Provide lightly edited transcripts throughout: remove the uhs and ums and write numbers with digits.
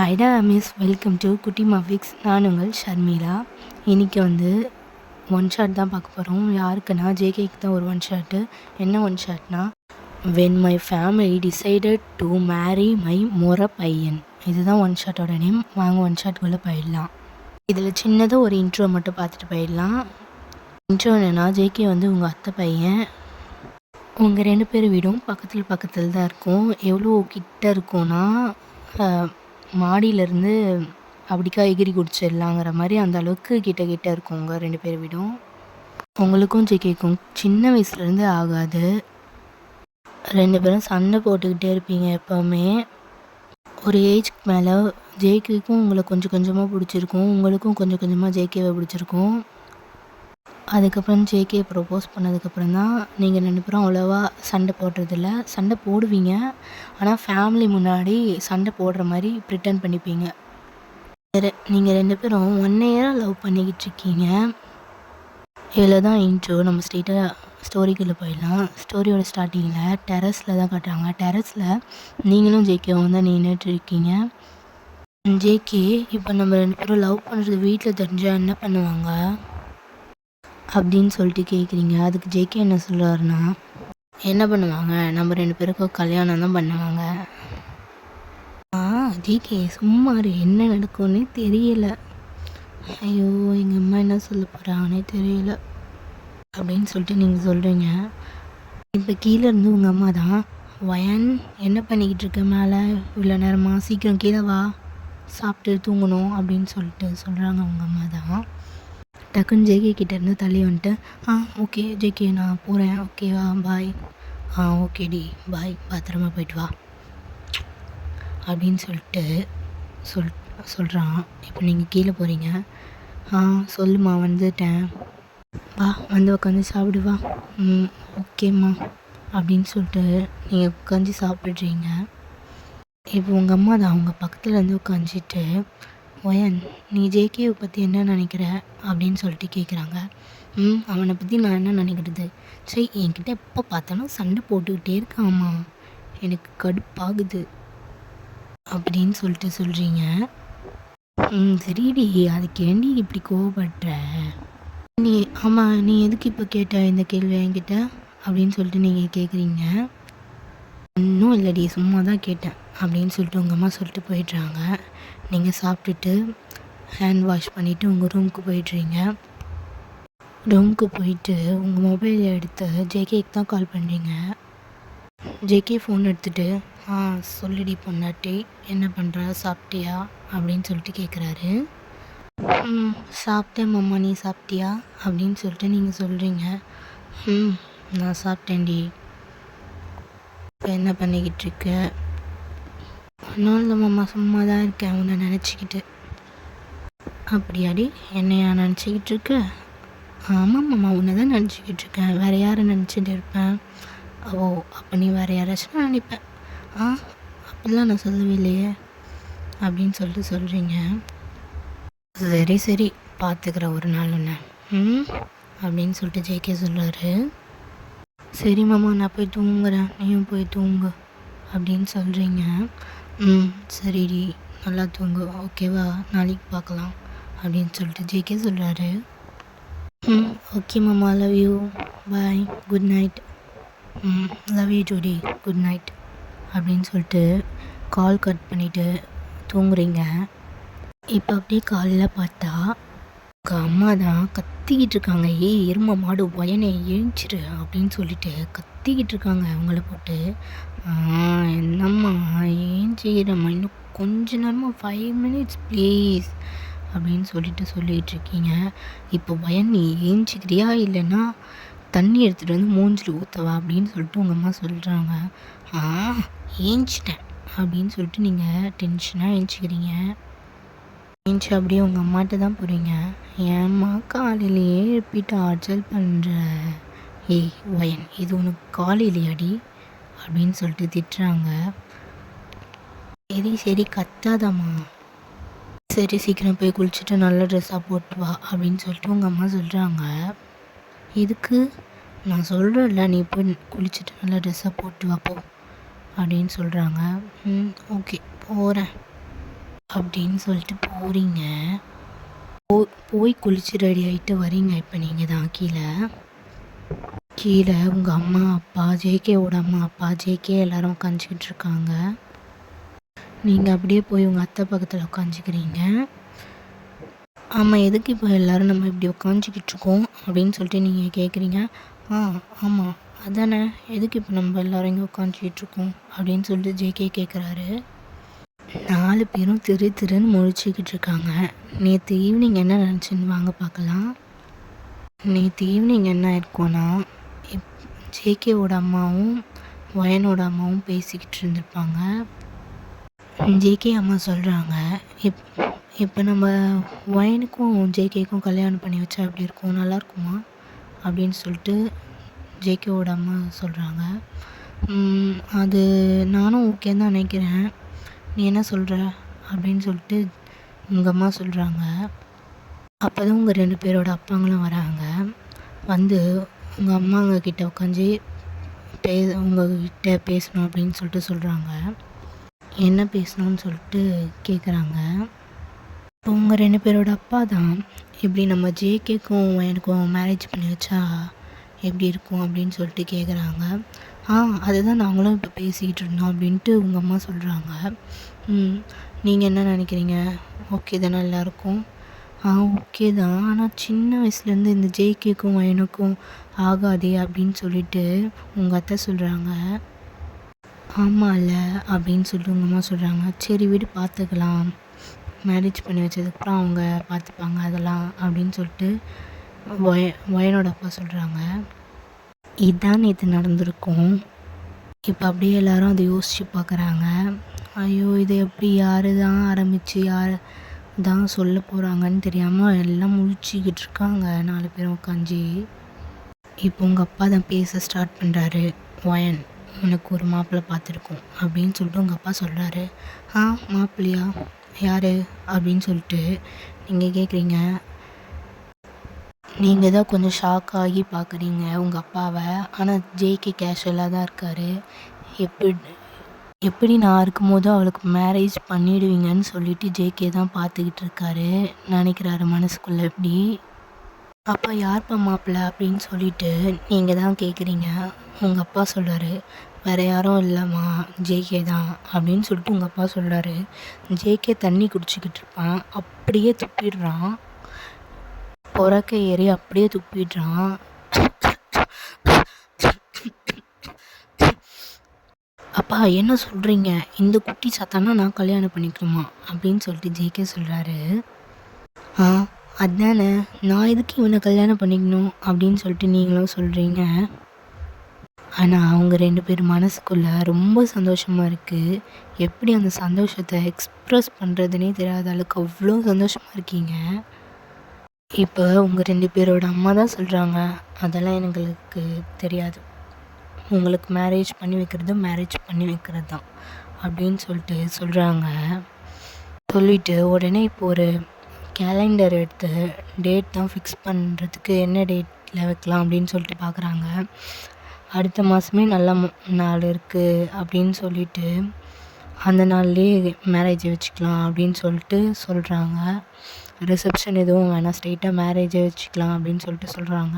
ஐடா miss welcome to குட்டி மஃபிக்ஸ். நான் உங்கள் ஷர்மிளா. இன்றைக்கி ஒன் ஷாட் தான் பார்க்க போகிறோம். யாருக்குன்னா ஜேகேக்கு தான் ஒரு ஒன் ஷாட்டு. என்ன ஒன் ஷாட்னா, when my family decided to marry my மொர பையன். இதுதான் ஒன் ஷாட்டோட நேம். வாங்க ஒன் ஷாட்டுக்குள்ளே போயிடலாம். இதில் சின்னதாக ஒரு இன்ட்ரோ மட்டும் பார்த்துட்டு போயிடலாம். இன்ட்ரோ என்னென்னா, ஜேகே உங்கள் அத்தை பையன். உங்கள் 2 பேர் வீடும் பக்கத்தில் தான் இருக்கும். எவ்வளோ கிட்ட இருக்கும்னா, மாடியிலேருந்து அப்படிக்கா எகிரி குடிச்சிடலாங்கிற மாதிரி அந்த அளவுக்கு கிட்ட இருக்கும் உங்கள் 2 பேர் வீடும். உங்களுக்கும் ஜேகேக்கும் சின்ன வயசுலேருந்து ஆகாது. 2 பேரும் சண்டை போட்டுக்கிட்டே இருப்பீங்க எப்போவுமே. ஒரு ஏஜ்க்கு மேலே ஜேகேக்கும் உங்களை கொஞ்சம் கொஞ்சமாக பிடிச்சிருக்கும், உங்களுக்கும் கொஞ்சம் கொஞ்சமாக ஜேகேவை பிடிச்சிருக்கும். அதுக்கப்புறம் ஜேகே ப்ரப்போஸ் பண்ணதுக்கப்புறம் தான் நீங்கள் 2 பேரும் அவ்வளோவா சண்டை போடுறதில்ல. சண்டை போடுவீங்க, ஆனால் ஃபேமிலி முன்னாடி சண்டை போடுற மாதிரி ப்ரிட்டன் பண்ணிப்பீங்க. நீங்கள் 2 பேரும் 1 இயராக லவ் பண்ணிக்கிட்டு இருக்கீங்க. இதில் தான் இன்ட்ரோ. நம்ம ஸ்ட்ரெயிட்டாக ஸ்டோரிக்குள்ளே போயிடலாம். ஸ்டோரியோட ஸ்டார்டிங்கில் டெரஸில் தான் காட்டுறாங்க. டெரஸில் நீங்களும் ஜேகேவும் தான் நின்றுட்டு இருக்கீங்க. ஜேகே, இப்போ நம்ம 2 பேரும் லவ் பண்ணுறது வீட்டில் தெரிஞ்சால் என்ன பண்ணுவாங்க அப்படின்னு சொல்லிட்டு கேட்குறீங்க. அதுக்கு ஜேகே என்ன சொல்கிறாருன்னா, என்ன பண்ணுவாங்க, நம்ம 2 பேருக்கும் கல்யாணம் தான் பண்ணுவாங்க. ஜேகே சும்மாரு, என்ன நடக்கும்னே தெரியல. ஐயோ, எங்கள் அம்மா என்ன சொல்ல போகிறாங்கன்னே தெரியல அப்படின்னு சொல்லிட்டு நீங்கள் சொல்கிறீங்க. இப்போ கீழே இருந்து உங்கள் அம்மா தான், வயன் என்ன பண்ணிக்கிட்டு இருக்க மேலே இவ்வளோ நேரமா, சீக்கிரம் கீழே வா, சாப்பிட்டு தூங்கணும் அப்படின்னு சொல்லிட்டு சொல்கிறாங்க உங்கள் அம்மா தான். டக்குன்னு ஜேகே கிட்டேருந்து தள்ளி வந்துட்டு, ஓகே ஜேகே, நான் போகிறேன், ஓகேவா, பாய். ஓகேடி, பாய், பத்திரமா போயிட்டு வா அப்படின்னு சொல்லிட்டு சொல்கிறான். இப்போ நீங்கள் கீழே போகிறீங்க. சொல்லுமா, வந்துட்டேன், வா, வந்து உட்காந்து சாப்பிடுவா. ஓகேம்மா அப்படின்னு சொல்லிட்டு நீங்கள் உட்காந்து சாப்பிட்றீங்க. இப்போ உங்கள் அம்மா தான் அவங்க பக்கத்தில் வந்து உட்காந்துட்டு, ஒயன், நீ ஜேகேவை பற்றி என்ன நினைக்கிற அப்படின்னு சொல்லிட்டு கேட்குறாங்க. அவனை பற்றி நான் என்ன நினைக்கிறது, சரி, என்கிட்ட எப்போ பார்த்தாலும் சண்டை போட்டுக்கிட்டே இருக்காம்மா, எனக்கு கடுப்பாகுது அப்படின்னு சொல்லிட்டு சொல்கிறீங்க. சரிடி, அதுக்கு ஏண்டி இப்படி கோவப்படுற நீ? ஆமாம், நீ எதுக்கு இப்போ கேட்ட இந்த கேள்வி என்கிட்ட அப்படின்னு சொல்லிட்டு நீங்கள் கேட்குறீங்க. இன்னும் இல்லடி, சும்மா தான் கேட்டேன் அப்படின்னு சொல்லிட்டு உங்கள் அம்மா சொல்லிட்டு போயிடுறாங்க. நீங்கள் சாப்பிட்டுட்டு ஹேண்ட் வாஷ் பண்ணிவிட்டு உங்கள் ரூமுக்கு போயிடுறீங்க. ரூமுக்கு போயிட்டு உங்கள் மொபைலை எடுத்து ஜேகேக்கு தான் கால் பண்ணுறீங்க. ஜேகே ஃபோன் எடுத்துகிட்டு, சொல்லிடி பொண்ணாட்டி, என்ன பண்ணுற, சாப்பிட்டியா அப்படின்னு சொல்லிட்டு கேட்குறாரு. சாப்பிட்டேன் மாமா, நீ சாப்பிட்டியா அப்படின்னு சொல்லிட்டு நீங்கள் சொல்கிறீங்க. நான் சாப்பிட்டேன்டி. இப்போ என்ன பண்ணிக்கிட்டு இருக்க? ஒன்றும் இல்லை மாமா, சும்மா தான் இருக்கேன் உன்னை நினச்சிக்கிட்டு. அப்படியாடி, என்னையா நினச்சிக்கிட்டு இருக்க? ஆமாம் மாமா, உன்னை தான் நினச்சிக்கிட்டு இருக்கேன், வேறு யாரை நினச்சிட்டு இருப்பேன்? ஓ, அப்போ நீ வேறு யாராச்சும் நினைப்பேன். அப்படிலாம் நான் சொல்லவே இல்லையே அப்படின்னு சொல்லிட்டு சொல்கிறீங்க. சரி, பார்த்துக்கிறேன் ஒரு நாள் ஒன்று அப்படின்னு சொல்லிட்டு ஜேகே சொல்கிறாரு. சரி மாமா, நான் போய் தூங்குறேன், நீயும் போய் தூங்கு அப்படின்னு சொல்கிறீங்க. சரிடி, நல்லா தூங்கு, ஓகேவா, நாளைக்கு பார்க்கலாம் அப்படின்னு சொல்லிட்டு ஜேகே சொல்கிறாரு. ஓகே மாமா, love you, bye, good night. Love you today, good night அப்படின்னு சொல்லிட்டு கால் கட் பண்ணிவிட்டு தூங்குறீங்க. இப்போ அப்படியே காலையில் பார்த்தா உங்கள் அம்மா தான் கத்திக்கிட்டு இருக்காங்க. எருமை மாடு, ஒயனை எழுஞ்சிரு அப்படின்னு சொல்லிட்டு கத்திக்கிட்டு இருக்காங்க அவங்கள போட்டு. என்னம்மா ஏஞ்சிக்கிறம்மா, இன்னும் கொஞ்ச நேரமாக 5 minutes ப்ளீஸ் அப்படின்னு சொல்லிட்டு இருக்கீங்க. இப்போ ஒயன், நீ ஏஞ்சிக்கிறியா இல்லைன்னா தண்ணி எடுத்துகிட்டு வந்து மூஞ்சில் ஊற்றவா அப்படின்னு சொல்லிட்டு உங்கள் அம்மா சொல்கிறாங்க. ஏஞ்சிட்டேன் அப்படின்னு சொல்லிட்டு நீங்கள் டென்ஷனாக ஏஞ்சிக்கிறீங்க. ஏஞ்சி அப்படியே உங்கள் அம்மாட்ட தான் போகிறீங்க. ஏம்மா காலையிலேயே எழுப்பிட்டு ஆர்ச்சல் பண்ணுற? ஒயன், இது உனக்கு காலையிலையாடி அப்படின்னு சொல்லிட்டு திட்டுறாங்க. சரி கத்தாதம்மா, சரி சீக்கிரம் போய் குளிச்சுட்டு நல்ல ட்ரெஸ்ஸாக போட்டு வா அப்படின்னு சொல்லிட்டு உங்கள் அம்மா சொல்கிறாங்க. இதுக்கு நான் சொல்கிறேன்ல, நீ போய் குளிச்சுட்டு நல்ல ட்ரெஸ்ஸாக போட்டு வா போ அப்படின்னு சொல்கிறாங்க. ஓகே போகிறேன் அப்படின்னு சொல்லிட்டு போகிறீங்க. போய் குளிச்சு ரெடி ஆகிட்டு வரீங்க. இப்போ நீங்கள் தான் கீழே உங்கள் அம்மா அப்பா ஜேகேவோட அம்மா அப்பா ஜேகே எல்லோரும் உட்காந்துக்கிட்டு இருக்காங்க. நீங்கள் அப்படியே போய் உங்கள் அத்தை பக்கத்தில் உட்காந்துக்கிறீங்க. ஆமாம், எதுக்கு இப்போ எல்லோரும் நம்ம இப்படி உட்காந்துக்கிட்டு இருக்கோம் அப்படின்னு சொல்லிட்டு நீங்கள் கேட்குறீங்க. ஆமாம் அதானே, எதுக்கு இப்போ நம்ம எல்லோரும் இங்கே உட்காந்துக்கிட்டு இருக்கோம் அப்படின்னு சொல்லிட்டு ஜேகே கேட்குறாரு. 4 பேரும் திருன்னு முழிச்சிக்கிட்டு இருக்காங்க. நேற்று ஈவினிங் என்ன நினச்சின்னு வாங்க பார்க்கலாம். நேற்று ஈவினிங் என்ன இருக்கும்னா, ஜேகேவோட அம்மாவும் வயனோட அம்மாவும் பேசிக்கிட்டு இருந்திருப்பாங்க. ஜேகே அம்மா சொல்கிறாங்க, இப்போ நம்ம வயனுக்கும் ஜேகேக்கும் கல்யாணம் பண்ணி வச்சா எப்படி இருக்கும், நல்லாயிருக்குமா அப்படின்னு சொல்லிட்டு ஜேகேவோட அம்மா சொல்கிறாங்க. அது நானும் ஓகே தான் நினைக்கிறேன், நீ என்ன சொல்கிற அப்படின்னு சொல்லிட்டு உங்கள் அம்மா சொல்கிறாங்க. அப்போ தான் உங்கள் 2 பேரோட அப்பாங்களும் வராங்க. வந்து உங்கள் அம்மாங்க கிட்ட உட்காந்து உங்ககிட்ட பேசணும் அப்படின்னு சொல்லிட்டு சொல்கிறாங்க. என்ன பேசணும்னு சொல்லிட்டு கேட்குறாங்க. இப்போ உங்கள் 2 பேரோட அப்பா தான் இப்படி நம்ம ஜேகேக்கும் எனக்கும் மேரேஜ் பண்ணி வச்சா எப்படி இருக்கும் அப்படின்னு சொல்லிட்டு கேட்குறாங்க. அதுதான் நாங்களும் இப்போ பேசிக்கிட்டு இருந்தோம் அப்படின்ட்டு உங்கள் அம்மா சொல்கிறாங்க. நீங்கள் என்ன நினைக்கிறீங்க, ஓகே தானே எல்லாருக்கும்? ஓகே தான், ஆனால் சின்ன வயசுலேருந்து இந்த ஜேகேக்கும் எனக்கும் ஆகாதே அப்படின்னு சொல்லிட்டு உங்கள் அத்தை சொல்கிறாங்க. ஆமாம்ல அப்படின்னு சொல்லிட்டு உங்கள் அம்மா சொல்கிறாங்க. சரி வீடு பார்த்துக்கலாம், மேரேஜ் பண்ணி வச்சதுக்கப்புறம் அவங்க பார்த்துப்பாங்க அதெல்லாம் அப்படின்னு சொல்லிட்டு வயனோட அப்பா சொல்கிறாங்க. இதுதான் நேற்று நடந்திருக்கும். இப்போ அப்படியே எல்லோரும் அதை யோசித்து பார்க்குறாங்க. ஐயோ, இதை எப்படி யார் தான் ஆரம்பித்து யார் தான் சொல்ல போகிறாங்கன்னு தெரியாமல் எல்லாம் முழிச்சிக்கிட்டு இருக்காங்க 4 பேரும் உட்காந்து. இப்போ உங்கள் அப்பா தான் பேச ஸ்டார்ட் பண்ணுறாரு. வயன், உனக்கு ஒரு மாப்பிள்ளை பார்த்துருக்கோம் அப்படின்னு சொல்லிட்டு உங்கள் அப்பா சொல்கிறாரு. மாப்பிள்ளையா, யார் அப்படின்னு சொல்லிட்டு நீங்கள் கேட்குறீங்க. நீங்கள் தான் கொஞ்சம் ஷாக் ஆகி பார்க்குறீங்க உங்கள் அப்பாவை. ஆனால் ஜேகே கேஷுவலாக தான் இருக்கார். எப்படி நான் இருக்கும்போது அவளுக்கு மேரேஜ் பண்ணிடுவீங்கன்னு சொல்லிட்டு ஜேகே தான் பார்த்துக்கிட்டு இருக்காரு நினைக்கிறாரு மனசுக்குள்ளே. எப்படி அப்பா யார்ப்பா மாப்பிள்ளை அப்படின்னு சொல்லிட்டு நீங்கள் தான் கேட்குறீங்க. உங்கள் அப்பா சொல்கிறாரு, வேறு யாரும் இல்லைம்மா, ஜேகே தான் அப்படின்னு சொல்லிட்டு உங்கள் அப்பா சொல்கிறாரு. ஜேகே தண்ணி குடிச்சிக்கிட்டு இருப்பான், அப்படியே துப்பிடுறான். புறக்க ஏறி அப்படியே துப்பிடுறான். அப்பா என்ன சொல்கிறீங்க, இந்த குட்டி சாத்தானா நான் கல்யாணம் பண்ணிக்கணுமா அப்படின்னு சொல்லிட்டு ஜேகே சொல்கிறாரு. அதானே, நான் எதுக்கு இவனை கல்யாணம் பண்ணிக்கணும் அப்படின்னு சொல்லிட்டு நீங்களும் சொல்கிறீங்க. ஆனால் அவங்க 2 பேர் மனசுக்குள்ளே ரொம்ப சந்தோஷமாக இருக்குது. எப்படி அந்த சந்தோஷத்தை எக்ஸ்ப்ரெஸ் பண்ணுறதுனே தெரியாத அளவுக்கு அவ்வளோ சந்தோஷமாக இருக்கீங்க. இப்போ உங்கள் 2 பேரோட அம்மா தான் சொல்கிறாங்க, அதெல்லாம் எங்களுக்கு தெரியாது, உங்களுக்கு மேரேஜ் பண்ணி வைக்கிறது தான் அப்படின்னு சொல்லிட்டு சொல்கிறாங்க. சொல்லிவிட்டு உடனே இப்போ ஒரு கேலண்டர் எடுத்து டேட் தான் ஃபிக்ஸ் பண்ணுறதுக்கு என்ன டேட்டில் வைக்கலாம் அப்படின்னு சொல்லிட்டு பார்க்குறாங்க. அடுத்த மாதமே நல்ல நாள் இருக்குது அப்படின்னு சொல்லிட்டு அந்த நாள்லேயே மேரேஜை வச்சுக்கலாம் அப்படின்னு சொல்லிட்டு சொல்கிறாங்க. ரிசப்ஷன் எதுவும் வேணாம், ஸ்ட்ரெயிட்டாக மேரேஜை வச்சுக்கலாம் அப்படின்னு சொல்லிட்டு சொல்கிறாங்க.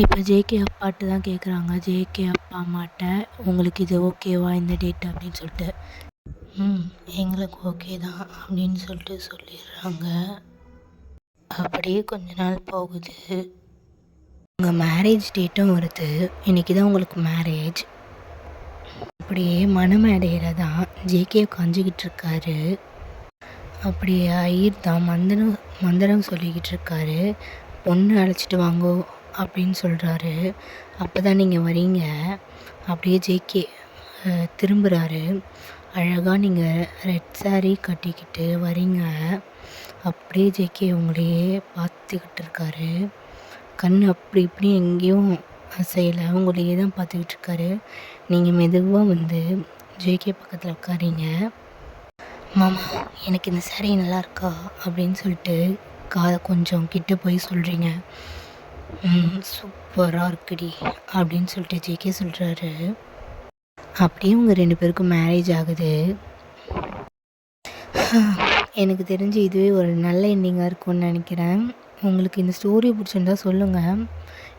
இப்போ ஜேகே அப்பாட்ட தான் கேட்குறாங்க. ஜேகே அப்பா அம்மாட்ட, உங்களுக்கு இது ஓகேவா இந்த டேட் அப்படின்னு சொல்லிட்டு. எங்களுக்கு ஓகே தான் அப்படின்னு சொல்லிட்டு சொல்லிடுறாங்க. அப்படியே கொஞ்ச நாள் போகுது. உங்கள் மேரேஜ் டேட்டும் வருது. இன்றைக்கி தான் உங்களுக்கு மேரேஜ். அப்படியே மணமேடையில் தான் ஜேகே உட்காந்துக்கிட்டு இருக்காரு. அப்படியே ஐயர் தான் மந்திரம் சொல்லிக்கிட்டு இருக்காரு. பொண்ணு அழைச்சிட்டு வாங்கோ அப்படின்னு சொல்கிறாரு. அப்போ தான் நீங்கள் வரீங்க. அப்படியே ஜேகே திரும்புகிறாரு. அழகாக நீங்கள் ரெட் சாரீ கட்டிக்கிட்டு வரீங்க. அப்படியே ஜேகே உங்களையே பார்த்துக்கிட்டு இருக்காரு. கண் அப்படி இப்படி எங்கேயும் அசையலை, உங்களையே தான் பார்த்துக்கிட்டு இருக்காரு. நீங்கள் மெதுவாக வந்து ஜேகே பக்கத்தில் உட்காரீங்க. மாமா, எனக்கு இந்த சாரீ நல்லா இருக்கா அப்படின்னு சொல்லிட்டு காதை கொஞ்சம் கிட்ட போய் சொல்கிறீங்க. சூப்பராக இருக்குடி அப்படின்னு சொல்லிட்டு ஜேகே சொல்கிறாரு. அப்படியே உங்கள் 2 பேருக்கும் மேரேஜ் ஆகுது. எனக்கு தெரிஞ்சு இதுவே ஒரு நல்ல எண்டிங்காக இருக்கும்னு நினைக்கிறேன். உங்களுக்கு இந்த ஸ்டோரி பிடிச்சிருந்தா சொல்லுங்கள்.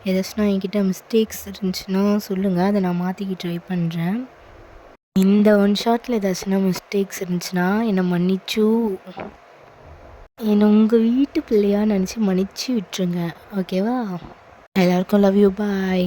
ஏதாச்சும் என்கிட்ட மிஸ்டேக்ஸ் இருந்துச்சுன்னா சொல்லுங்கள், அதை நான் மாற்றிக்க ட்ரை பண்ணுறேன். இந்த ஒன் ஷாட்டில் ஏதாச்சும் மிஸ்டேக்ஸ் இருந்துச்சுன்னா என்னை மன்னிச்சு என்னை உங்கள் வீட்டு பிள்ளையா நினச்சி மன்னிச்சு விட்டுருங்க. ஓகேவா? எல்லாருக்கும் லவ் யூ. பாய்.